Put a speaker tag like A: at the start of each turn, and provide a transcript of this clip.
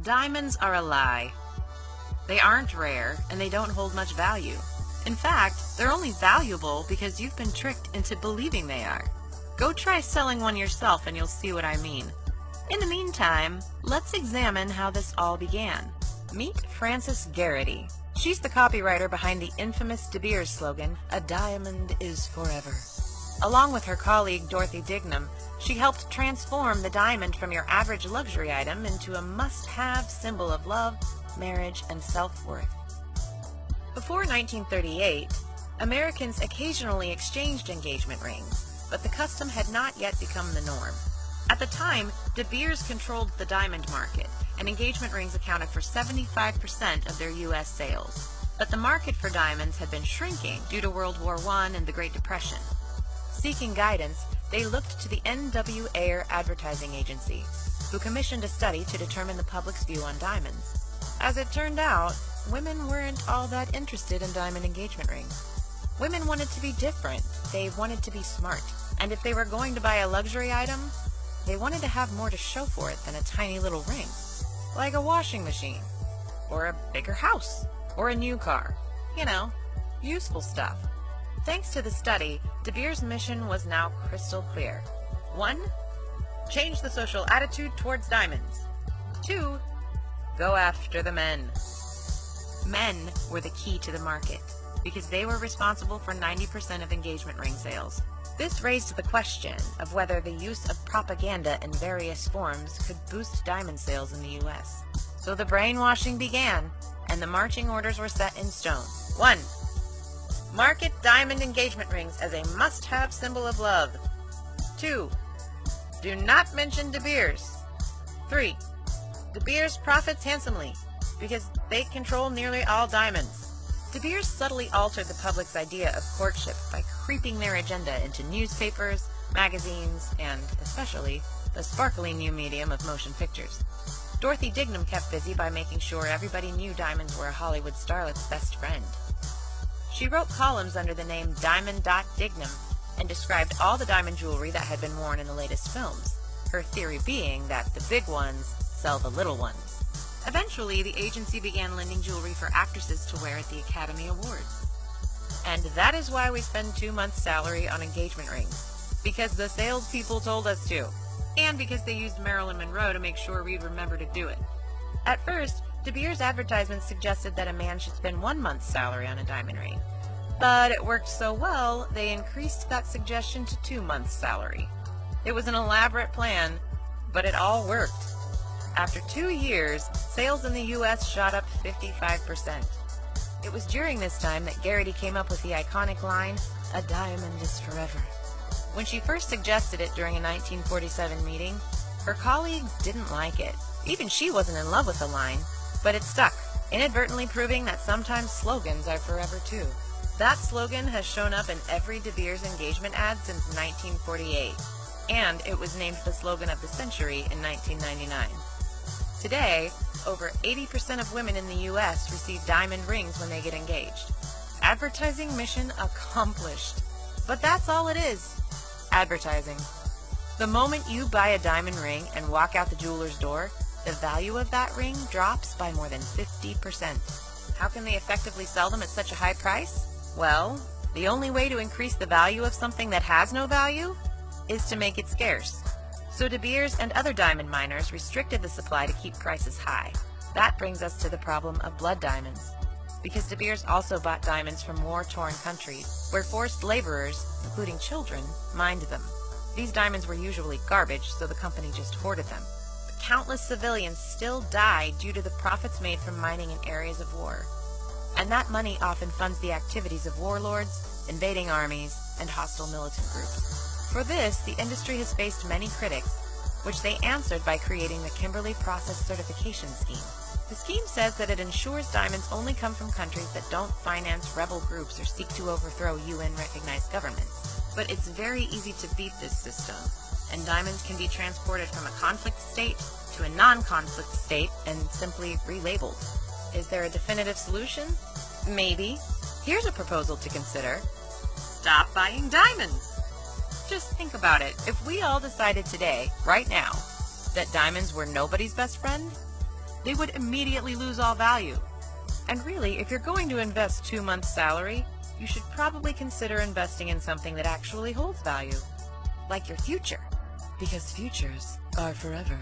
A: Diamonds are a lie. They aren't rare, and they don't hold much value. In fact, they're only valuable because you've been tricked into believing they are. Go try selling one yourself and you'll see what I mean. In the meantime, let's examine how this all began. Meet Frances Garrity. She's the copywriter behind the infamous De Beers slogan, "A diamond is forever." Along with her colleague Dorothy Dignam, she helped transform the diamond from your average luxury item into a must-have symbol of love, marriage, and self-worth. Before 1938, Americans occasionally exchanged engagement rings, but the custom had not yet become the norm. At the time, De Beers controlled the diamond market, and engagement rings accounted for 75% of their U.S. sales. But the market for diamonds had been shrinking due to World War I and the Great Depression. Seeking guidance, they looked to the N.W. Ayer Advertising Agency, who commissioned a study to determine the public's view on diamonds. As it turned out, women weren't all that interested in diamond engagement rings. Women wanted to be different, they wanted to be smart, and if they were going to buy a luxury item, they wanted to have more to show for it than a tiny little ring, like a washing machine, or a bigger house, or a new car. You know, useful stuff. Thanks to the study, De Beers' mission was now crystal clear. 1. Change the social attitude towards diamonds. 2. Go after the men. Men were the key to the market, because they were responsible for 90% of engagement ring sales. This raised the question of whether the use of propaganda in various forms could boost diamond sales in the U.S. So the brainwashing began, and the marching orders were set in stone. 1. Market diamond engagement rings as a must-have symbol of love. 2. Do not mention De Beers. 3. De Beers profits handsomely, because they control nearly all diamonds. De Beers subtly altered the public's idea of courtship by creeping their agenda into newspapers, magazines, and, especially, the sparkling new medium of motion pictures. Dorothy Dignam kept busy by making sure everybody knew diamonds were a Hollywood starlet's best friend. She wrote columns under the name Diamond.Dignam and described all the diamond jewelry that had been worn in the latest films, her theory being that the big ones sell the little ones. Eventually, the agency began lending jewelry for actresses to wear at the Academy Awards. And that is why we spend 2 months' salary on engagement rings, because the salespeople told us to, and because they used Marilyn Monroe to make sure we'd remember to do it. At first, De Beers' advertisements suggested that a man should spend 1 month's salary on a diamond ring. But it worked so well, they increased that suggestion to 2 months' salary. It was an elaborate plan, but it all worked. After 2 years, sales in the U.S. shot up 55%. It was during this time that Garrity came up with the iconic line, "A diamond is forever." When she first suggested it during a 1947 meeting, her colleagues didn't like it. Even she wasn't in love with the line, but it stuck, inadvertently proving that sometimes slogans are forever too. That slogan has shown up in every De Beers engagement ad since 1948, and it was named the slogan of the century in 1999. Today, over 80% of women in the U.S. receive diamond rings when they get engaged. Advertising mission accomplished. But that's all it is. Advertising. The moment you buy a diamond ring and walk out the jeweler's door, the value of that ring drops by more than 50%. How can they effectively sell them at such a high price? Well, the only way to increase the value of something that has no value is to make it scarce. So De Beers and other diamond miners restricted the supply to keep prices high. That brings us to the problem of blood diamonds, because De Beers also bought diamonds from war-torn countries, where forced laborers, including children, mined them. These diamonds were usually garbage, so the company just hoarded them. But countless civilians still die due to the profits made from mining in areas of war. And that money often funds the activities of warlords, invading armies, and hostile militant groups. For this, the industry has faced many critics, which they answered by creating the Kimberley Process Certification Scheme. The scheme says that it ensures diamonds only come from countries that don't finance rebel groups or seek to overthrow UN-recognized governments. But it's very easy to beat this system, and diamonds can be transported from a conflict state to a non-conflict state and simply relabeled. Is there a definitive solution? Maybe. Here's a proposal to consider. Stop buying diamonds! Just think about it. If we all decided today, right now, that diamonds were nobody's best friend, they would immediately lose all value. And really, if you're going to invest 2 months' salary, you should probably consider investing in something that actually holds value, like your future, because futures are forever.